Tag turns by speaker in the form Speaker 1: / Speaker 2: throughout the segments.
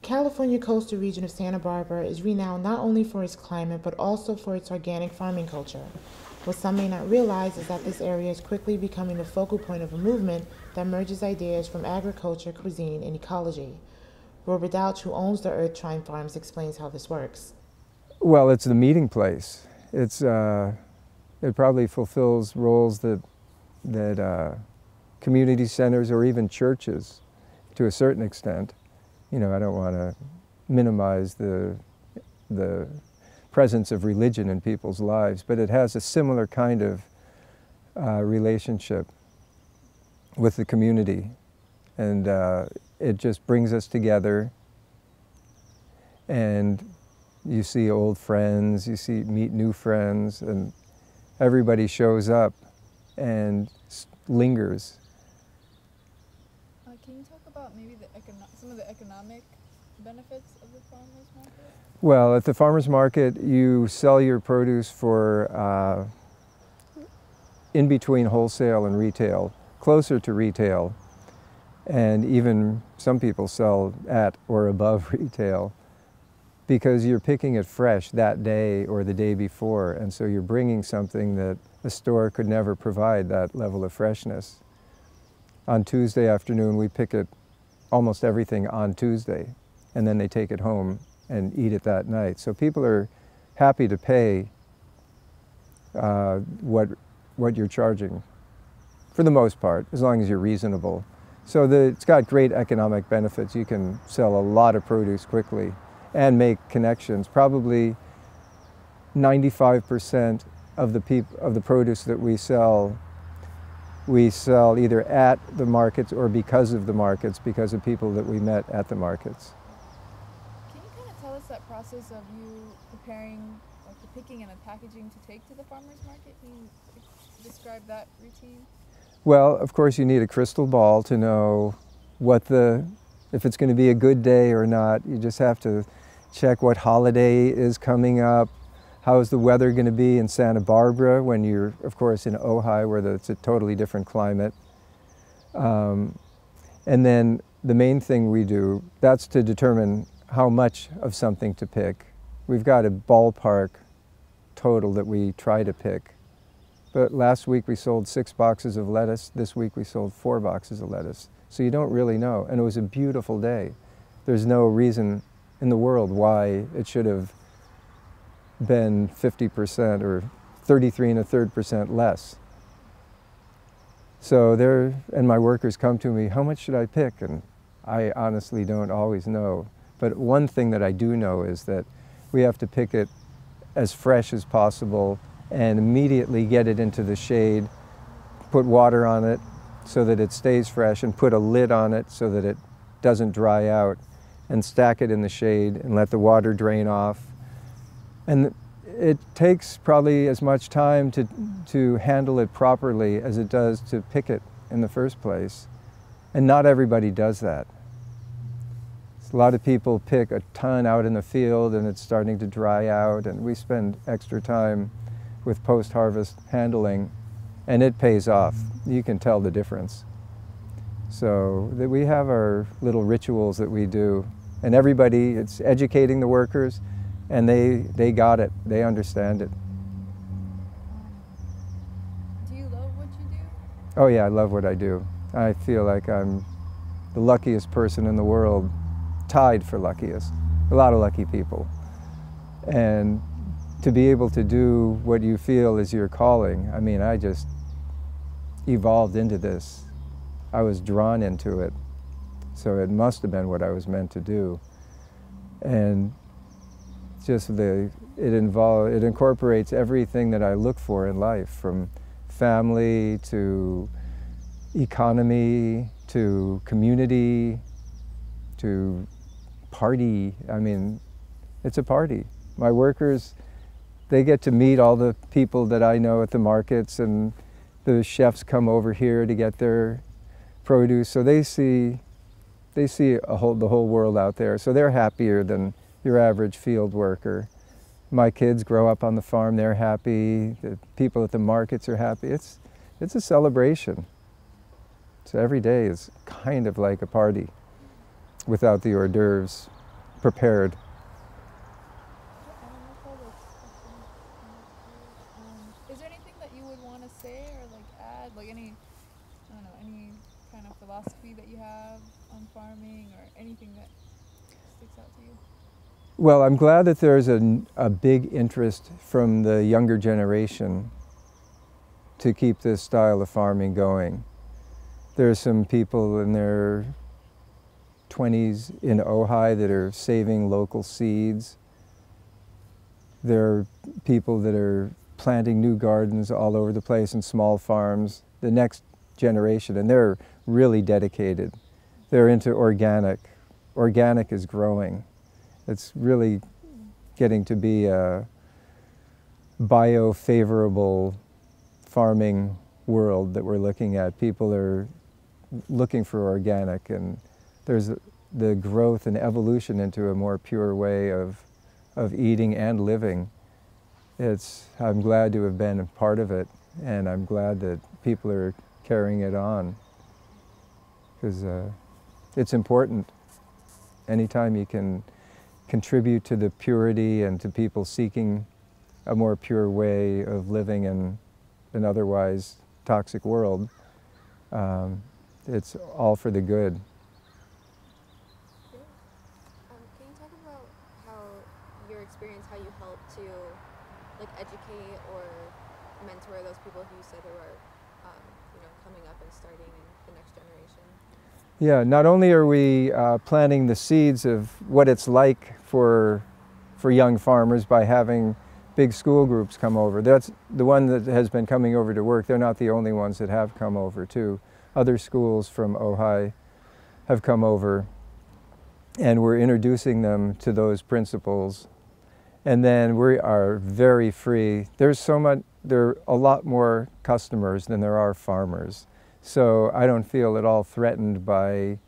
Speaker 1: California coastal region of Santa Barbara is renowned not only for its climate but also for its organic farming culture. What some may not realize is that this area is quickly becoming the focal point of a movement that merges ideas from agriculture, cuisine, and ecology. Robert Douch, who owns the Earth Trine Farms, explains how this works.
Speaker 2: Well, it's the meeting place. It probably fulfills roles that community centers or even churches, to a certain extent. You know, I don't want to minimize the presence of religion in people's lives, but it has a similar kind of relationship with the community, and it just brings us together. And you see old friends, meet new friends, and everybody shows up and lingers.
Speaker 3: Can you talk about maybe some of the economic benefits of the farmers market?
Speaker 2: Well, at the farmers market, you sell your produce for in between wholesale and retail, closer to retail, and even some people sell at or above retail, because you're picking it fresh that day or the day before, and so you're bringing something that a store could never provide that level of freshness. On Tuesday afternoon, we pick it, almost everything on Tuesday, and then they take it home and eat it that night. So people are happy to pay what you're charging, for the most part, as long as you're reasonable. So it's got great economic benefits. You can sell a lot of produce quickly and make connections. Probably 95% of the produce that we sell either at the markets or because of the markets, because of people that we met at the markets.
Speaker 3: Can you kind of tell us that process of you preparing, like the picking and the packaging to take to the farmers market? Can you describe that routine?
Speaker 2: Well, of course you need a crystal ball to know if it's going to be a good day or not. You just have to check what holiday is coming up. How is the weather going to be in Santa Barbara when you're, of course, in Ojai, where it's a totally different climate. And then the main thing we do, that's to determine how much of something to pick. We've got a ballpark total that we try to pick. But last week we sold 6 boxes of lettuce. This week we sold 4 boxes of lettuce. So you don't really know. And it was a beautiful day. There's no reason in the world why it should have been 50% or 33 1/3% less. So and my workers come to me, how much should I pick? And I honestly don't always know. But one thing that I do know is that we have to pick it as fresh as possible and immediately get it into the shade, put water on it so that it stays fresh, and put a lid on it so that it doesn't dry out, and stack it in the shade and let the water drain off. And it takes probably as much time to handle it properly as it does to pick it in the first place. And not everybody does that. A lot of people pick a ton out in the field and it's starting to dry out, and we spend extra time with post-harvest handling, and it pays off. You can tell the difference. So we have our little rituals that we do, and it's educating the workers, and they got it, they understand it.
Speaker 3: Do you love what you do?
Speaker 2: Oh yeah, I love what I do. I feel like I'm the luckiest person in the world, tied for luckiest. A lot of lucky people. And to be able to do what you feel is your calling, I mean, I just evolved into this. I was drawn into it. So it must have been what I was meant to do. And just it incorporates everything that I look for in life, from family to economy to community to party. I mean, it's a party. My workers, they get to meet all the people that I know at the markets, and the chefs come over here to get their produce. So they see the whole world out there. So they're happier than your average field worker. My kids grow up on the farm, they're happy. The people at the markets are happy. It's a celebration. So every day is kind of like a party without the hors d'oeuvres. prepared.
Speaker 3: Is there anything that you would want to say or like add, like any, I don't know, any kind of philosophy that you have on farming or anything that sticks out to you?
Speaker 2: Well, I'm glad that there's a big interest from the younger generation to keep this style of farming going. There are some people in their 20s in Ojai that are saving local seeds. There are people that are planting new gardens all over the place and small farms. The next generation, and they're really dedicated. They're into organic. Organic is growing. It's really getting to be a bio-favorable farming world that we're looking at. People are looking for organic, and there's the growth and evolution into a more pure way of eating and living. I'm glad to have been a part of it, and I'm glad that people are carrying it on, because it's important. Anytime you can contribute to the purity and to people seeking a more pure way of living in an otherwise toxic world, it's all for the good.
Speaker 4: Can you talk about how your experience, how you help to like educate or mentor those people who you said who are coming up and starting in the next generation?
Speaker 2: Yeah, not only are we planting the seeds of what it's like for young farmers by having big school groups come over. That's the one that has been coming over to work. They're not the only ones that have come over too. Other schools from Ojai have come over, and we're introducing them to those principles. And then we are very free. There are a lot more customers than there are farmers. So I don't feel at all threatened by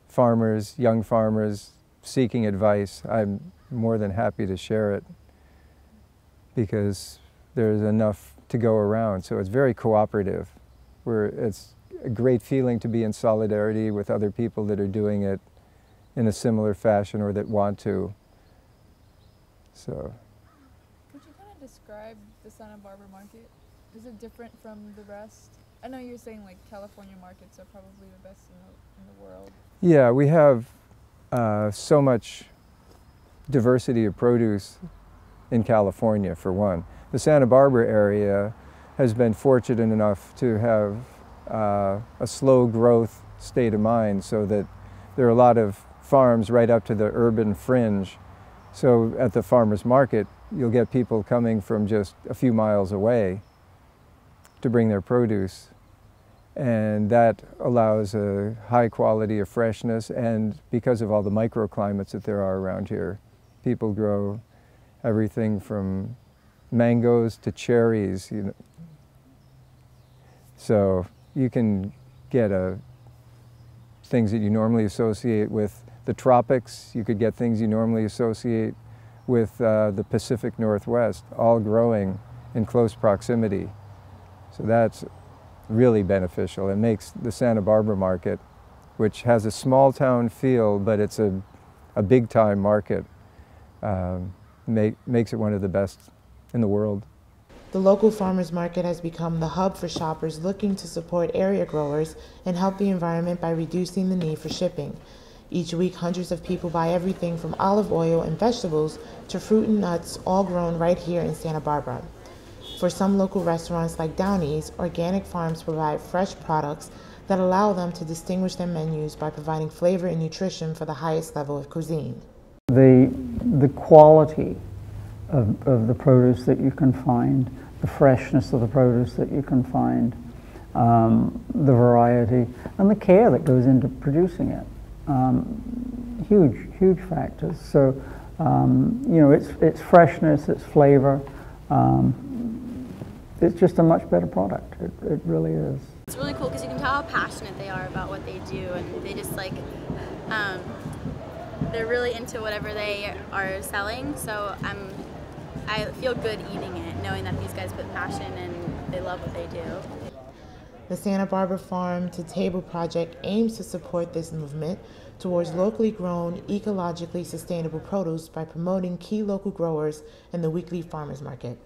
Speaker 2: farmers, young farmers, seeking advice. I'm more than happy to share it because there's enough to go around. So it's very cooperative. It's a great feeling to be in solidarity with other people that are doing it in a similar fashion or that want to. So.
Speaker 3: Could you kind of describe the Santa Barbara market? Is it different from the rest? I know you're saying like California markets are probably the best in the world.
Speaker 2: Yeah, we have so much diversity of produce in California, for one. The Santa Barbara area has been fortunate enough to have a slow growth state of mind, so that there are a lot of farms right up to the urban fringe. So at the farmers market, you'll get people coming from just a few miles away to bring their produce, and that allows a high quality of freshness. And because of all the microclimates that there are around here, people grow everything from mangoes to cherries. So you can get things that you normally associate with the tropics. You could get things you normally associate with the Pacific Northwest, all growing in close proximity. So that's really beneficial. It makes the Santa Barbara market, which has a small town feel, but it's a big time market, makes it one of the best in the world.
Speaker 1: The local farmers market has become the hub for shoppers looking to support area growers and help the environment by reducing the need for shipping. Each week, hundreds of people buy everything from olive oil and vegetables to fruit and nuts, all grown right here in Santa Barbara. For some local restaurants like Downey's, organic farms provide fresh products that allow them to distinguish their menus by providing flavor and nutrition for the highest level of cuisine.
Speaker 5: The quality of the produce that you can find, the freshness of the produce that you can find, the variety, and the care that goes into producing it. Huge factors. So, it's freshness, it's flavor. It's just a much better product. It really is.
Speaker 4: It's really cool because you can tell how passionate they are about what they do, and they just they're really into whatever they are selling. So I feel good eating it, knowing that these guys put passion and they love what they do.
Speaker 1: The Santa Barbara Farm to Table project aims to support this movement towards locally grown, ecologically sustainable produce by promoting key local growers in the weekly farmers market.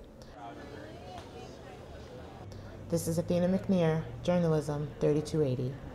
Speaker 1: This is Athena McNear, Journalism 3280.